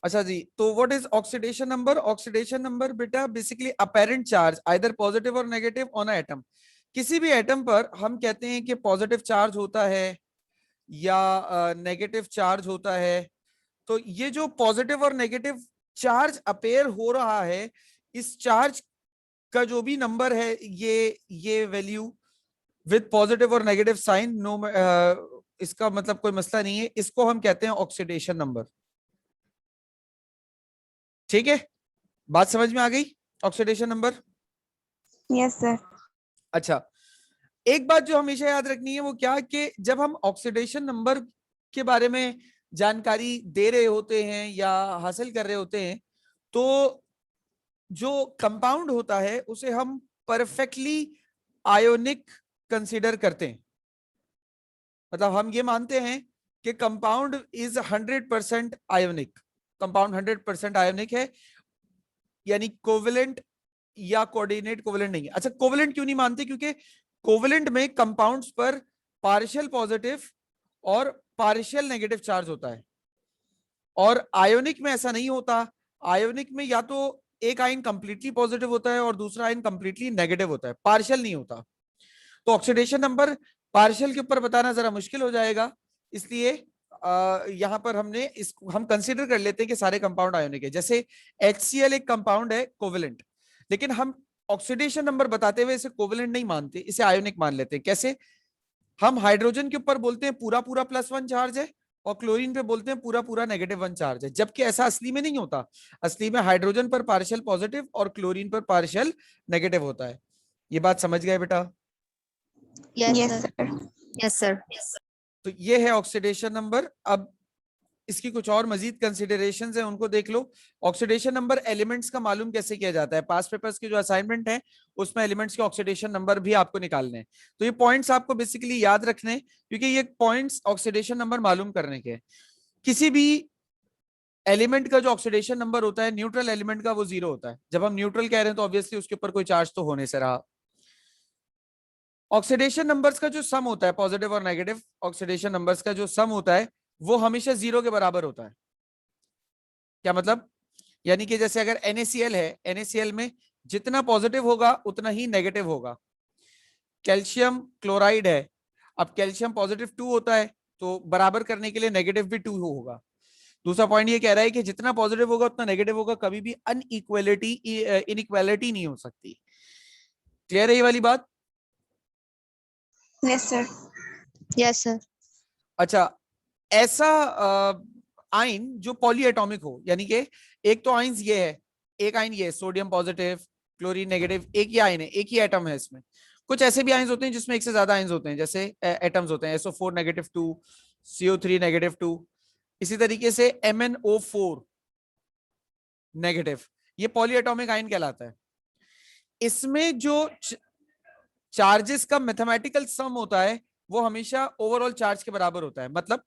अच्छा जी, तो what is oxidation number? Oxidation number बेटा basically apparent charge either positive और नेगेटिव ऑन अ एटम। किसी भी एटम पर हम कहते हैं कि पॉजिटिव चार्ज होता है या नेगेटिव चार्ज होता है। तो ये जो पॉजिटिव और नेगेटिव चार्ज अपेयर हो रहा है, इस चार्ज का जो भी नंबर है, ये वैल्यू विद पॉजिटिव और नेगेटिव साइन, नो इसका मतलब कोई मसला नहीं है, इसको हम कहते हैं ऑक्सीडेशन नंबर। ठीक है, बात समझ में आ गई? Oxidation number. Yes sir. अच्छा, एक बात जो हमेशा याद रखनी है वो क्या, कि जब हम ऑक्सीडेशन नंबर के बारे में जानकारी दे रहे होते हैं या हासिल कर रहे होते हैं, तो जो कंपाउंड होता है उसे हम परफेक्टली आयोनिक कंसीडर करते हैं। मतलब हम ये मानते हैं कि compound is 100% ionic. Compound 100% ionic है, यानी कोवेलेंट या कोऑर्डिनेट कोवेलेंट नहीं है। अच्छा, कोवेलेंट क्यों नहीं मानते? क्योंकि कोवेलेंट में कंपाउंड्स पर पार्शियल पॉजिटिव और पार्शियल नेगेटिव चार्ज होता है, और आयोनिक में ऐसा नहीं होता। आयोनिक में या तो एक आयन कंप्लीटली पॉजिटिव होता है और दूसरा आयन कंप्लीटली नेगेटिव होता है, पार्शियल नहीं होता। तो ऑक्सीडेशन नंबर पार्शियल के ऊपर बताना जरा मुश्किल हो जाएगा, इसलिए यहां पर हम कंसीडर कर लेते हैं कि सारे कंपाउंड आयोनिक है। जैसे HCl एक कंपाउंड है कोवेलेंट, लेकिन हम ऑक्सीडेशन नंबर बताते हुए इसे कोवेलेंट नहीं मानते, इसे आयोनिक मान लेते हैं। कैसे? हम हाइड्रोजन के ऊपर बोलते हैं पूरा पूरा +1 चार्ज है, और क्लोरीन पे बोलते हैं पूरा पूरा -1 चार्ज है, जबकि ऐसा असली में नहीं होता। असली में हाइड्रोजन पर पार्शियल पॉजिटिव और क्लोरीन पर पार्शियल नेगेटिव होता है। ये बात समझ गए बेटा? Yes sir. Yes sir. तो ये है ऑक्सीडेशन नंबर। अब इसकी कुछ और मजीद कंसिडरेशंस हैं, उनको देख लो। ऑक्सीडेशन नंबर एलिमेंट्स का मालूम कैसे किया जाता है? पास्ट पेपर्स की जो असाइनमेंट है उसमें एलिमेंट्स के ऑक्सीडेशन नंबर भी आपको निकालने हैं। तो ये पॉइंट्स आपको बेसिकली याद रखने हैं, क्योंकि ये पॉइंट्स ऑक्सीडेशन नंबर मालूम करने के। किसी भी एलिमेंट का जो ऑक्सीडेशन नंबर होता है, न्यूट्रल एलिमेंट का, वो 0 होता है। जब हम न्यूट्रल कह रहे हैं तो ऑब्वियसली उसके ऊपर कोई चार्ज तो होने से रहा। ऑक्सीडेशन नंबर्स का जो सम होता है, पॉजिटिव और नेगेटिव ऑक्सीडेशन नंबर्स का जो सम होता है, वो हमेशा 0 के बराबर होता है। क्या मतलब? यानी कि जैसे अगर NaCl है, NaCl में जितना पॉजिटिव होगा उतना ही नेगेटिव होगा। कैल्शियम क्लोराइड है, अब कैल्शियम +2 होता है, तो बराबर करने के लिए नेगेटिव भी 2 होगा। दूसरा पॉइंट ये कह रहा है कि जितना पॉजिटिव होगा उतना नेगेटिव होगा, कभी भी इनइक्वालिटी नहीं हो सकती। क्लियर है ये वाली बात? Yes sir. Yes sir. अच्छा, ऐसा आयन जो पॉलीएटॉमिक हो, यानी कि एक तो आयन ये है, एक आयन ये है सोडियम पॉजिटिव क्लोरीन नेगेटिव, एक ही आयन है, एक ही एटम है इसमें। कुछ ऐसे भी आयन्स होते हैं जिसमें एक से ज्यादा आयन्स होते हैं, जैसे एटम्स होते हैं SO4 -2, CO3 -2, इसी तरीके से MnO4 नेगेटिव, ये पॉलीएटॉमिक आयन कहलाता है। इसमें जो चार्जेस का मैथमेटिकल सम होता है वो हमेशा ओवरऑल चार्ज के बराबर होता है। मतलब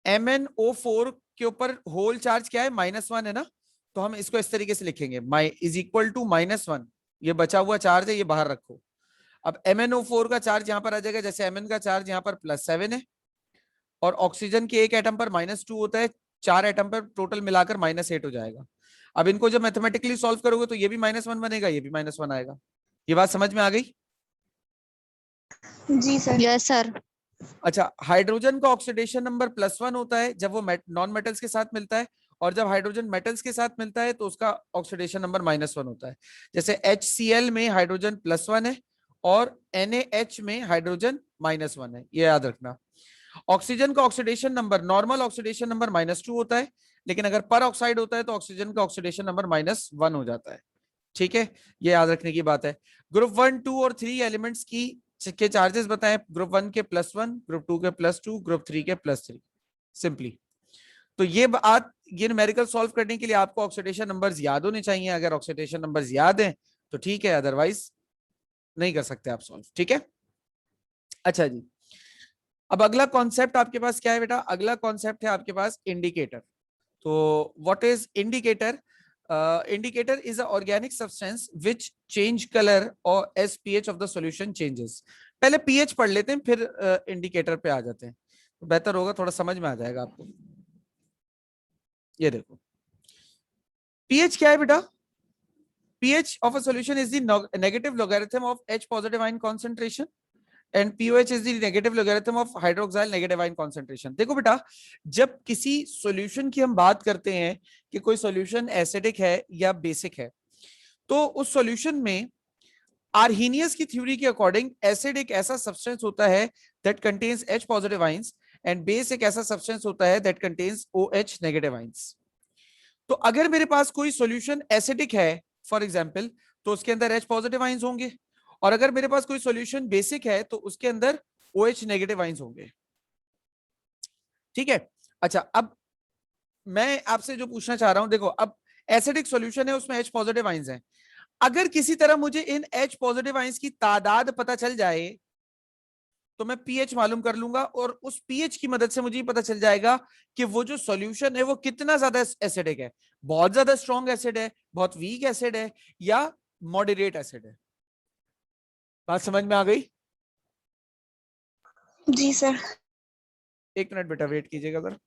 MnO4 के ऊपर होल चार्ज क्या है? -1 है ना, तो हम इसको इस तरीके से लिखेंगे, इज इक्वल टू -1। ये बचा हुआ चार्ज है, ये बाहर रखो। अब MnO4 का चार्ज यहां पर आ जाएगा, जैसे Mn का चार्ज यहां पर +7 है, और ऑक्सीजन के एक एटम पर -2 होता है, 4 एटम पर टोटल मिलाकर -8 हो जाएगा। अब इनको जब मैथमेटिकली सॉल्व करोगे तो ये भी -1 बनेगा, ये भी -1 आएगा। ये बात समझ में आ गई? जी सर। Yes sir. अच्छा, हाइड्रोजन का ऑक्सीडेशन नंबर +1 होता है जब वो नॉन मेटल्स के साथ मिलता है, और जब हाइड्रोजन मेटल्स के साथ मिलता है तो उसका ऑक्सीडेशन नंबर -1 होता है। जैसे HCl में हाइड्रोजन +1 है और NaH में हाइड्रोजन -1 है, ये याद रखना। ऑक्सीजन का oxidation number, normal oxidation number -2 होता है, लेकिन अगर पर ऑक्साइड होता है तो ऑक्सीजन का ऑक्सीडेशन नंबर -1 हो जाता है। ठीक है, ये याद रखने की बात है। ग्रुप 1, 2 और 3 एलिमेंट्स के चार्जेस बताएं। ग्रुप 1 के +1, ग्रुप 2 के +2, ग्रुप 3 के +3, सिंपली। तो ये बात, ये न्यूमेरिकल सॉल्व करने के लिए आपको ऑक्सीडेशन नंबर्स याद होने चाहिए। अगर ऑक्सीडेशन नंबर्स याद हैं तो ठीक है, अदरवाइज नहीं कर सकते आप सॉल्व। ठीक है, अच्छा जी। अब अगला कॉन्सेप्ट आपके पास क्या है बेटा? अगला कॉन्सेप्ट है आपके पास इंडिकेटर। तो what is indicator? Indicator is a organic substance which change colour और as pH of the solution changes. पहले पीएच पढ़ लेते हैं, फिर इंडिकेटर पे आ जाते हैं, तो बेहतर होगा, थोड़ा समझ में आ जाएगा आपको। ये देखो pH क्या है बेटा? pH of a solution is the negative logarithm of H positive ion concentration and pOH is the negative logarithm of hydroxyl negative ion concentration. देखो बेटा, जब किसी सॉल्यूशन की हम बात करते हैं कि कोई सॉल्यूशन एसिडिक है या बेसिक है, तो उस सॉल्यूशन में आर्हीनियस की थ्योरी के अकॉर्डिंग एसिड एक ऐसा सब्सटेंस होता है that contains H positive ions and base एक ऐसा सब्सटेंस होता है that contains OH negative ions. तो अगर मेरे पास कोई सॉल्यूशन एसिडिक है फॉर एग्जांपल, तो उसके अंदर H पॉजिटिव आयंस होंगे, और अगर मेरे पास कोई सॉल्यूशन बेसिक है तो उसके अंदर OH नेगेटिव आयंस होंगे. ठीक है. अच्छा, अब मैं आपसे जो पूछना चाह रहा हूं, देखो अब एसिडिक सॉल्यूशन है, उसमें H पॉजिटिव आयंस हैं. अगर किसी तरह मुझे इन H पॉजिटिव आयंस की तादाद पता चल जाए तो मैं pH मालूम कर लूंगा, और उस pH की मदद से मुझे पता चल जाएगा कि वो जो सॉल्यूशन है वो कितना ज्यादा एसिडिक है, बहुत ज्यादा स्ट्रॉन्ग एसिड है, बहुत वीक एसिड है, या मॉडरेट एसिड है. बात समझ में आ गई? जी सर. एक मिनट बेटा वेट कीजिएगा सर.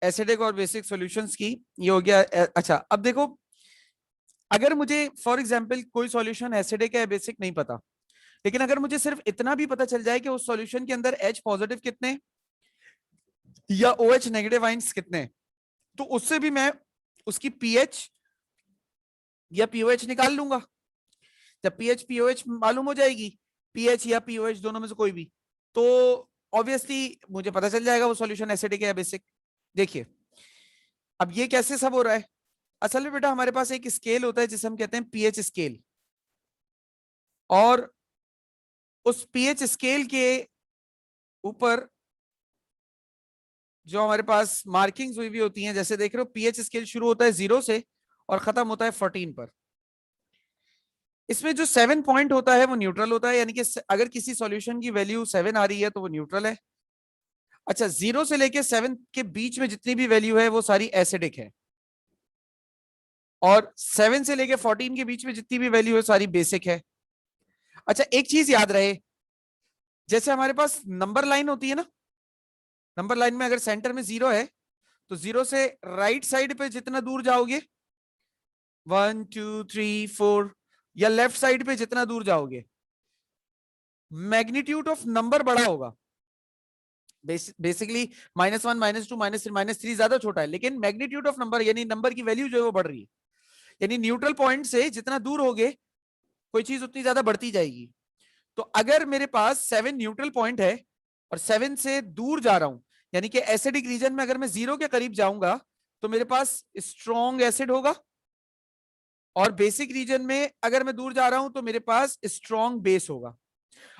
एसिडिक और बेसिक सॉल्यूशंस की ये हो गया. अच्छा, अब देखो, अगर मुझे फॉर एग्जांपल कोई सॉल्यूशन एसिडिक है बेसिक नहीं पता, लेकिन अगर मुझे सिर्फ इतना भी पता चल जाए कि उस सॉल्यूशन के अंदर H पॉजिटिव कितने या OH नेगेटिव आयंस कितने, तो उससे भी मैं उसकी pH या pOH निकाल लूंगा. जब pH pOH मालूम हो जाएगी, pH या pOH दोनों में से कोई भी, तो ऑब्वियसली मुझे पता चल जाएगा वो सॉल्यूशन एसिडिक है या बेसिक. देखिए अब ये कैसे सब हो रहा है. असल में बेटा हमारे पास एक स्केल होता है जिसे हम कहते हैं pH स्केल, और उस pH स्केल के ऊपर जो हमारे पास मार्किंग्स हुई भी होती हैं, जैसे देख रहे हो pH स्केल शुरू होता है 0 से और खत्म होता है 14 पर. इसमें जो 7 पॉइंट होता है वो न्यूट्रल होता है, यानी कि अगर किसी सॉल्यूशन की वैल्यू 7 आ रही है तो वो न्यूट्रल है. अच्छा, 0 से लेके 7 के बीच में जितनी भी वैल्यू है वो सारी एसिडिक है, और 7 से लेके 14 के बीच में जितनी भी वैल्यू है सारी बेसिक है. अच्छा, एक चीज याद रहे, जैसे हमारे पास नंबर लाइन होती है ना, नंबर लाइन में अगर सेंटर में 0 है तो 0 से राइट साइड पे जितना दूर जाओगे 1 2 3 4, या लेफ्ट साइड पे जितना दूर जाओगे मैग्नीट्यूड ऑफ नंबर बड़ा होगा. बेसिकली -1 -2 -3 -3 ज्यादा छोटा है, लेकिन मैग्नीट्यूड ऑफ नंबर यानी नंबर की वैल्यू जो है वो बढ़ रही है. यानी न्यूट्रल पॉइंट से जितना दूर होगे कोई चीज उतनी ज्यादा बढ़ती जाएगी. तो अगर मेरे पास 7 न्यूट्रल पॉइंट है और 7 से दूर जा रहा हूं, यानी कि एसिडिक रीजन में अगर मैं 0 के करीब जाऊंगा तो मेरे पास स्ट्रॉन्ग एसिड होगा, और बेसिक रीजन में अगर मैं दूर जा रहा हूं तो मेरे पास स्ट्रॉन्ग बेस होगा.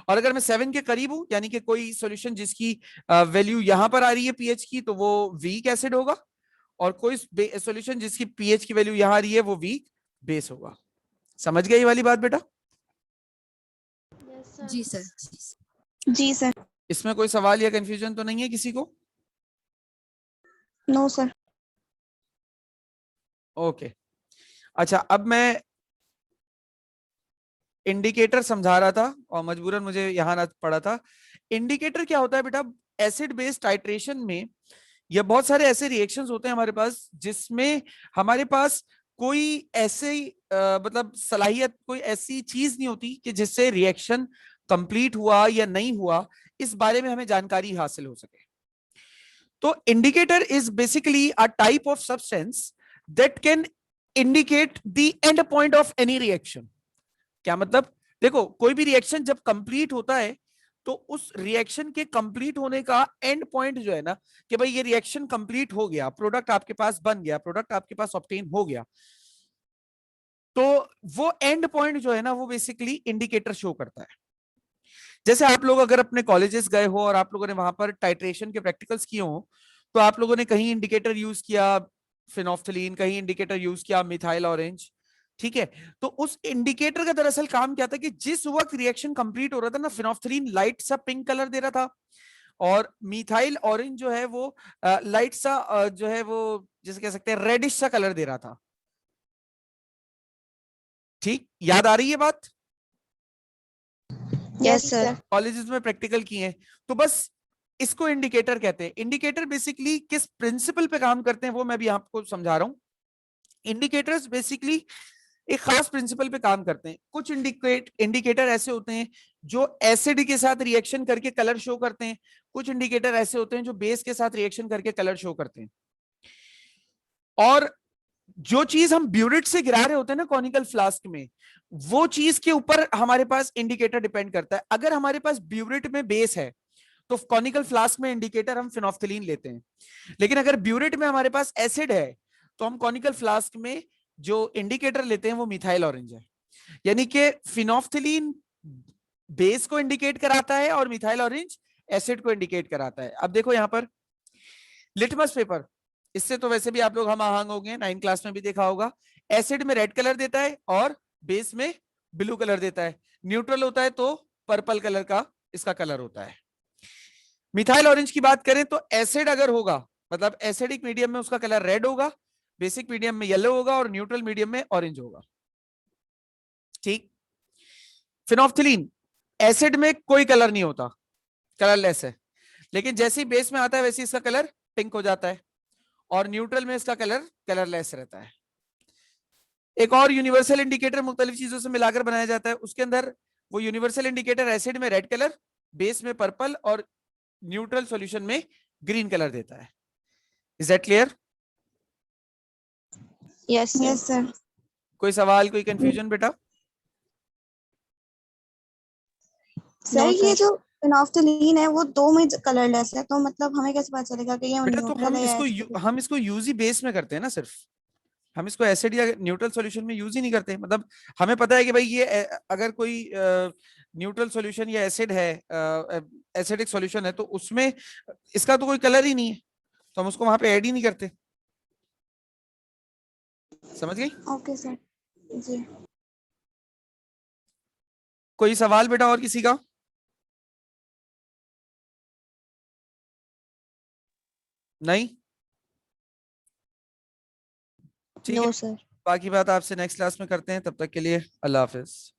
और अगर मैं 7 के करीब हूं, यानी कि कोई सॉल्यूशन जिसकी वैल्यू यहां पर आ रही है pH की, तो वो वीक एसिड होगा, और कोई सॉल्यूशन जिसकी pH की वैल्यू यहां आ रही है वो वीक बेस होगा. समझ गए ये वाली बात बेटा? जी सर. जी सर. इसमें कोई सवाल या कंफ्यूजन तो नहीं है किसी को? No sir. ओके. अच्छा, अब मैं इंडिकेटर समझा रहा था और मजबूरन मुझे यहां ना पड़ा था. इंडिकेटर क्या होता है बेटा? एसिड बेस टाइट्रेशन में ये बहुत सारे ऐसे रिएक्शंस होते हैं हमारे पास जिसमें हमारे पास कोई ऐसे मतलब सलाहियत, कोई ऐसी चीज नहीं होती कि जिससे रिएक्शन कंप्लीट हुआ या नहीं हुआ इस बारे में हमें जानकारी हासिल हो सके. तो indicator is basically a type of substance that can indicate the end point of any reaction. क्या मतलब? देखो, कोई भी रिएक्शन जब कंप्लीट होता है तो उस रिएक्शन के कंप्लीट होने का एंड पॉइंट जो है ना, कि भाई ये रिएक्शन कंप्लीट हो गया, प्रोडक्ट आपके पास बन गया, प्रोडक्ट आपके पास ऑब्टेन हो गया, तो वो एंड पॉइंट जो है ना वो बेसिकली इंडिकेटर शो करता है. जैसे आप लोग अगर अपने कॉलेजेस गए हो और आप लोगों ने वहां पर टाइट्रेशन के प्रैक्टिकल्स किए हो, तो आप लोगों ने कहीं इंडिकेटर यूज किया फिनोफ्थलीन, कहीं इंडिकेटर यूज किया मिथाइल ऑरेंज, ठीक है, तो उस इंडिकेटर का दरअसल काम क्या था कि जिस वक्त रिएक्शन कंप्लीट हो रहा था ना, फिनोल्फथालीन लाइट सा पिंक कलर दे रहा था और मिथाइल ऑरेंज जो है वो लाइट सा जो है वो जैसे कह सकते हैं रेडिश सा कलर दे रहा था। ठीक, याद आ रही है बात? Yes, sir. कॉलेजेस में प्रैक्टिकल किए हैं। तो बस इसको इंडिकेटर कहते हैं। इंडिकेटर बेसिकली किस प्रिंसिपल पे काम करते हैं वो मैं भी आपको समझा रहा हूं। इंडिकेटर्स बेसिकली एक खास प्रिंसिपल पे काम करते हैं। कुछ इंडिकेटर ऐसे होते हैं जो एसिड के साथ रिएक्शन करके कलर शो करते हैं, कुछ इंडिकेटर ऐसे होते हैं जो बेस के साथ रिएक्शन करके कलर शो करते हैं। और जो चीज हम ब्यूरिट से गिरा रहे होते हैं ना कॉनिकल फ्लास्क में, वो चीज के ऊपर हमारे पास इंडिकेटर डिपेंड करता है। अगर हमारे पास ब्यूरिट में बेस है तो कॉनिकल फ्लास्क में इंडिकेटर हम फिनोल्फथालीन लेते हैं, लेकिन अगर ब्यूरिट में हमारे पास एसिड है तो हम कॉनिकल फ्लास्क में जो इंडिकेटर लेते हैं वो मिथाइल ऑरेंज है। यानी कि फिनोल्फथालीन बेस को इंडिकेट कराता है और मिथाइल ऑरेंज एसिड को इंडिकेट कराता है। अब देखो यहां पर लिटमस पेपर, इससे तो वैसे भी आप लोग हम आहंग हो गए, 9 क्लास में भी देखा होगा। एसिड में रेड कलर देता है और बेस में ब्लू कलर देता है। न्यूट्रल होता है तो पर्पल कलर का इसका कलर होता है। मिथाइल ऑरेंज की बात करें तो एसिड अगर होगा मतलब एसिडिक मीडियम में उसका कलर रेड होगा, बेसिक मीडियम में येलो होगा और न्यूट्रल मीडियम में ऑरेंज होगा। ठीक, फिनोल्फथालीन एसिड में कोई कलर नहीं होता, कलरलेस है, लेकिन जैसे ही बेस में आता है वैसे इसका कलर पिंक हो जाता है और न्यूट्रल में इसका कलर कलरलेस रहता है। एक और यूनिवर्सल इंडिकेटर मुख्तलिफ चीजों से मिलाकर बनाया जाता है, उसके अंदर वो यूनिवर्सल इंडिकेटर एसिड में रेड कलर, बेस में पर्पल और न्यूट्रल सॉल्यूशन में ग्रीन कलर देता है। Is that clear? Yes, sir. Yes sir. कोई सवाल, कोई कंफ्यूजन बेटा? सर No, ये sir. जो फिनोल्फथालीन है वो दो में कलरलेस है, तो मतलब हमें कैसे पता चलेगा कि ये बेटा तो न्यूट्रल है या एसिड? हम इसको यूज ही बेस में करते हैं ना, सिर्फ हम इसको एसिड या न्यूट्रल सॉल्यूशन में यूज ही नहीं करते। मतलब हमें पता है कि भाई ये अगर कोई न्यूट्रल सॉल्यूशन या एसिड है, एसिडिक सॉल्यूशन है, तो उसमें इसका तो कोई कलर ही नहीं है, तो हम उसको वहां पे ऐड ही नहीं करते। समझ गई? ओके सर जी। कोई सवाल बेटा और किसी का? नहीं? ठीक है, No, sir. बाकी बात आपसे नेक्स्ट क्लास में करते हैं। तब तक के लिए अल्लाह हाफिज।